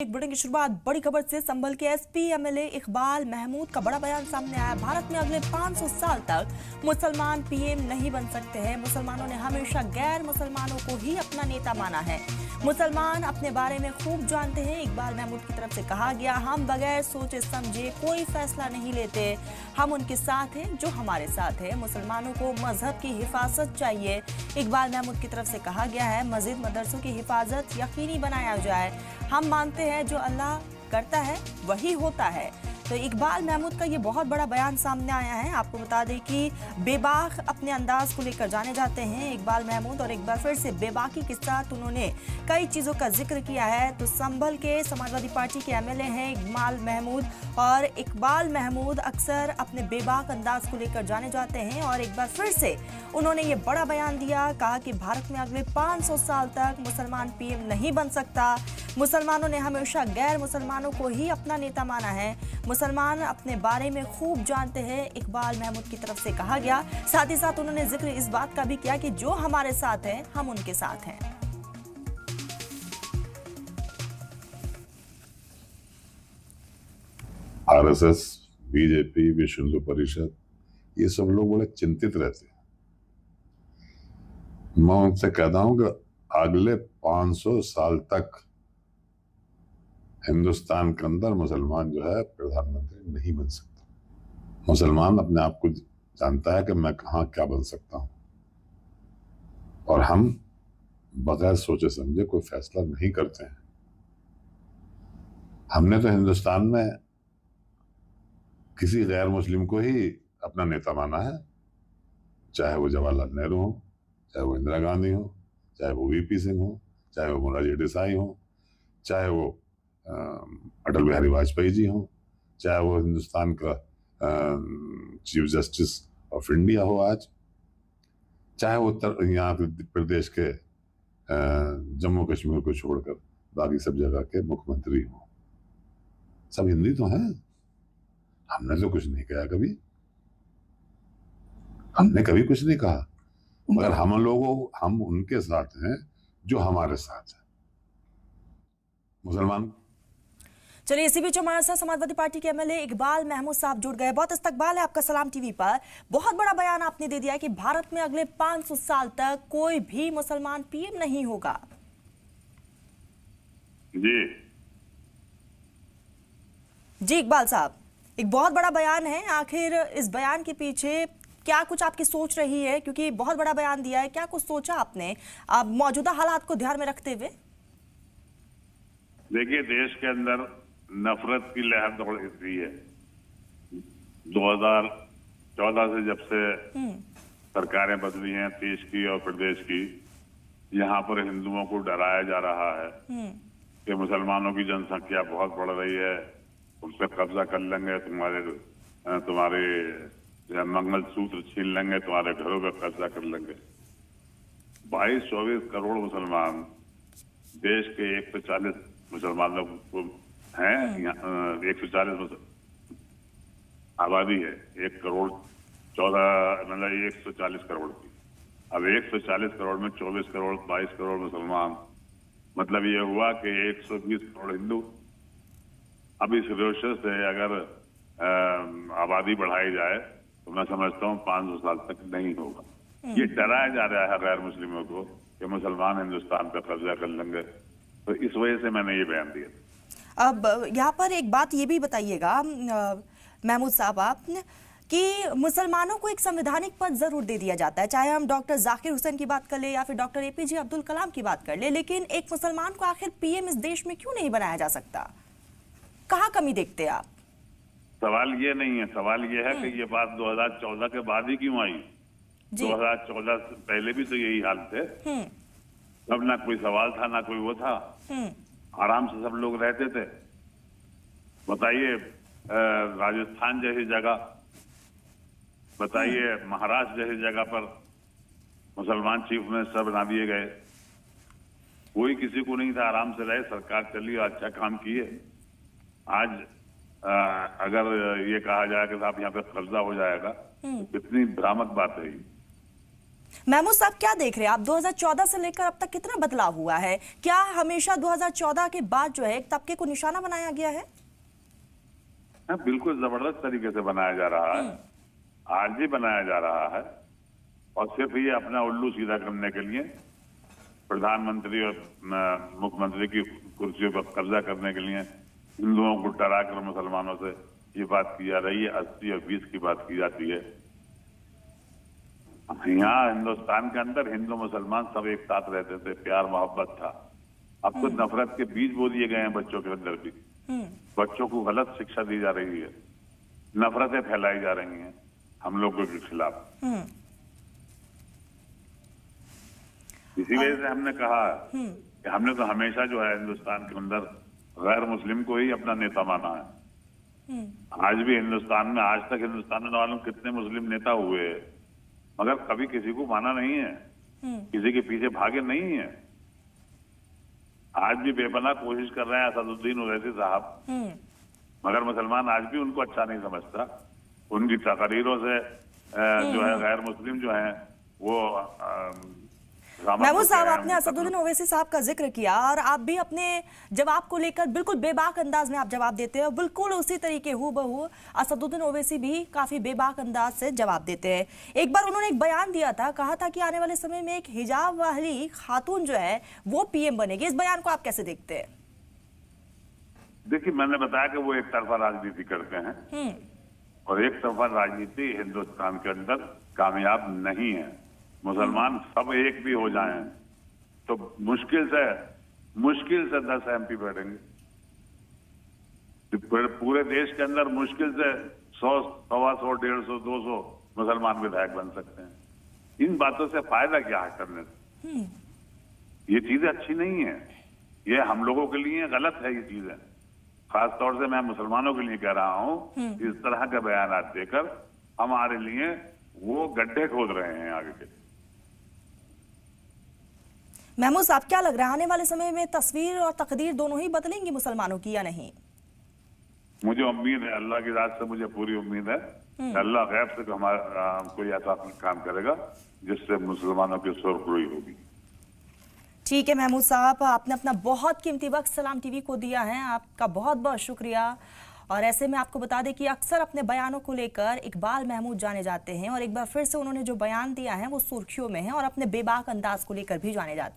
एक बुलेटिन की शुरुआत बड़ी खबर से। संभल के एसपी एमएलए इकबाल महमूद का बड़ा बयान सामने आया। भारत में अगले 500 साल तक मुसलमान पीएम नहीं बन सकते हैं। मुसलमानों ने हमेशा गैर मुसलमानों को ही अपना नेता माना है। मुसलमान अपने बारे में खूब जानते हैं। इकबाल महमूद की तरफ से कहा गया, हम बगैर सोचे समझे कोई फैसला नहीं लेते। हम उनके साथ हैं जो हमारे साथ है। मुसलमानों को मजहब की हिफाजत चाहिए। इकबाल महमूद की तरफ से कहा गया है, मस्जिद मदरसों की हिफाजत यकीनी बनाया जाए। हम मानते हैं जो अल्लाह करता है वही होता है। तो इकबाल महमूद का ये बहुत बड़ा बयान सामने आया है। आपको बता दें कि बेबाक अपने अंदाज को लेकर जाने जाते हैं इकबाल महमूद, और एक बार फिर से बेबाकी के साथ उन्होंने कई चीज़ों का जिक्र किया है। तो संभल के समाजवादी पार्टी के एमएलए हैं इकबाल महमूद, और इकबाल महमूद अक्सर अपने बेबाक अंदाज को लेकर जाने जाते हैं। और एक बार फिर से उन्होंने ये बड़ा बयान दिया, कहा कि भारत में अगले 500 साल तक मुसलमान पीएम नहीं बन सकता। मुसलमानों ने हमेशा गैर मुसलमानों को ही अपना नेता माना है। मुसलमान अपने बारे में खूब जानते हैं, इकबाल महमूद की तरफ से कहा गया। साथ ही साथ उन्होंने जिक्र इस बात का भी किया कि जो हमारे साथ है हम उनके साथ हैं। आरएसएस, बीजेपी, विश्व हिंदू परिषद, ये सब लोग बड़े चिंतित रहते हैं। मैं उनसे कहता हूं कि अगले 500 साल तक हिंदुस्तान के अंदर मुसलमान जो है प्रधानमंत्री नहीं बन सकता। मुसलमान अपने आप को जानता है कि मैं कहां क्या बन सकता हूं, और हम बगैर सोचे समझे कोई फैसला नहीं करते हैं। हमने तो हिंदुस्तान में किसी गैर मुस्लिम को ही अपना नेता माना है, चाहे वो जवाहरलाल नेहरू हो, चाहे वो इंदिरा गांधी हो, चाहे वो वीपी सिंह हो, चाहे वो मोरारजी देसाई हो, चाहे वो अटल बिहारी वाजपेयी जी हो, चाहे वो हिंदुस्तान का चीफ जस्टिस ऑफ इंडिया हो आज, चाहे वो यहाँ प्रदेश के जम्मू कश्मीर को छोड़कर बाकी सब जगह के मुख्यमंत्री हो, सब हिंदी तो हैं। हमने तो कुछ नहीं कहा कभी, हमने कभी कुछ नहीं कहा, मगर हम उनके साथ हैं जो हमारे साथ हैं। मुसलमान। चलिए, इसी बीच हमारे साथ समाजवादी पार्टी के एमएलए इकबाल महमूद साहब जुड़ गए। बहुत इस्तकबाल है आपका सलाम टीवी पर। बहुत बड़ा बयान आपने दे दिया कि भारत में अगले 500 साल तक कोई भी मुसलमान पीएम नहीं होगा। जी इकबाल साहब, एक बहुत बड़ा बयान है। आखिर इस बयान के पीछे क्या कुछ आपकी सोच रही है, क्योंकि बहुत बड़ा बयान दिया है, क्या कुछ सोचा आपने मौजूदा हालात को ध्यान में रखते हुए? देखिए, देश के अंदर नफरत की लहर दौड़ रही है। 2014 से जब से सरकारें बदली हैं देश की और प्रदेश की, यहाँ पर हिंदुओं को डराया जा रहा है कि मुसलमानों की जनसंख्या बहुत बढ़ रही है, उन पर कब्जा कर लेंगे, तुम्हारे मंगलसूत्र छीन लेंगे, तुम्हारे घरों पर कब्जा कर लेंगे। 22-24 करोड़ मुसलमान देश के 140 मुसलमान लोग हैं। 140 आबादी है, 140 करोड़ की। अब 140 करोड़ में 24 करोड़ 22 करोड़ मुसलमान, मतलब ये हुआ कि 120 करोड़ हिंदू। अब इस रेशो से अगर आबादी बढ़ाई जाए तो मैं समझता हूँ 500 साल तक नहीं होगा। ये डराया जा रहा है गैर मुस्लिमों को कि मुसलमान हिंदुस्तान पर कब्जा कर लेंगे, तो इस वजह से मैंने ये बयान दिया। अब यहाँ पर एक बात ये भी बताइएगा महमूद साहब आप, कि मुसलमानों को एक संवैधानिक पद जरूर दे दिया जाता है, चाहे हम डॉक्टर जाकिर हुसैन की बात कर ले या फिर डॉक्टर एपीजे अब्दुल कलाम की बात कर ले, लेकिन एक मुसलमान को आखिर पीएम इस देश में क्यों नहीं बनाया जा सकता? कहाँ कमी देखते हैं आप? सवाल ये नहीं है, सवाल ये है कि ये बात 2014 के बाद ही क्यों आई? 2014 से पहले भी तो यही हाल थे। अब ना कोई सवाल था, ना कोई वो था, आराम से सब लोग रहते थे। बताइए राजस्थान जैसी जगह, बताइए महाराष्ट्र जैसी जगह पर मुसलमान चीफ मिनिस्टर बना दिए गए। कोई किसी को नहीं था, आराम से रहे, सरकार चली और अच्छा काम किए। आज अगर ये कहा जाए कि साहब यहाँ पे कब्जा हो जाएगा, कितनी भ्रामक बात है। महमूद साहब, क्या देख रहे हैं आप? 2014 से लेकर अब तक कितना बदलाव हुआ है? क्या हमेशा 2014 के बाद जो है एक तबके को निशाना बनाया गया है? बिल्कुल जबरदस्त तरीके से बनाया जा रहा है, आज भी बनाया जा रहा है। और सिर्फ ये अपना उल्लू सीधा करने के लिए, प्रधानमंत्री और मुख्यमंत्री की कुर्सियों पर कब्जा करने के लिए हिंदुओं को डरा कर मुसलमानों से ये बात की जा रही है। 80 और 20 की बात की जाती है। यहाँ हिंदुस्तान के अंदर हिंदू मुसलमान सब एक साथ रहते थे, प्यार मोहब्बत था। अब तो नफरत के बीज बो दिए गए हैं बच्चों के अंदर भी। बच्चों को गलत शिक्षा दी जा रही है, नफरतें फैलाई जा रही हैं हम लोगों के खिलाफ। इसी वजह से हमने कहा कि हमने तो हमेशा जो है हिंदुस्तान के अंदर गैर मुस्लिम को ही अपना नेता माना है। आज भी हिंदुस्तान में, आज तक हिंदुस्तान में मालूम कितने मुस्लिम नेता हुए, मगर कभी किसी को माना नहीं है, किसी के पीछे भागे नहीं है। आज भी बेपनाह कोशिश कर रहे हैं असदुद्दीन ओवैसी साहब, मगर मुसलमान आज भी उनको अच्छा नहीं समझता। उनकी तकरीरों से जो है गैर मुस्लिम जो है वो महमूद साहब, आपने असदुद्दीन ओवैसी साहब का जिक्र किया और आप भी अपने जवाब को लेकर बिल्कुल बेबाक अंदाज में आप जवाब देते हैं। बिल्कुल उसी तरीके हूबहू असदुद्दीन ओवैसी भी काफी बेबाक अंदाज से जवाब देते हैं। एक बार उन्होंने एक बयान दिया था, कहा था कि आने वाले समय में एक हिजाब वाली खातून जो है वो पीएम बनेगी। इस बयान को आप कैसे देखते हैं? देखिए, मैंने बताया कि वो एक तरफा राजनीति करते हैं और एक तरफा राजनीति हिंदुस्तान के अंदर कामयाब नहीं है। मुसलमान सब एक भी हो जाएं तो मुश्किल से 10 MP बैठेंगे। पूरे देश के अंदर मुश्किल से 100, 125, 150, 200 मुसलमान विधायक बन सकते हैं। इन बातों से फायदा क्या है करने से? ये चीजें अच्छी नहीं है, ये हम लोगों के लिए गलत है। ये चीजें खासतौर से मैं मुसलमानों के लिए कह रहा हूं, इस तरह के बयान देकर हमारे लिए वो गड्ढे खोद रहे हैं आगे के। महमूद साहब, क्या लग रहा है आने वाले समय में तस्वीर और तकदीर दोनों ही बदलेंगी मुसलमानों की या नहीं? मुझे उम्मीद है, अल्लाह की रात से मुझे पूरी उम्मीद है, अल्लाह गैब से हमारा कोई ऐसा काम करेगा जिससे मुसलमानों की सुरखरुई होगी। ठीक है महमूद साहब, आपने अपना बहुत कीमती वक्त सलाम टीवी को दिया है, आपका बहुत बहुत शुक्रिया। और ऐसे में आपको बता दें कि अक्सर अपने बयानों को लेकर इकबाल महमूद जाने जाते हैं और एक बार फिर से उन्होंने जो बयान दिया है वो सुर्खियों में है और अपने बेबाक अंदाज को लेकर भी जाने जाते हैं।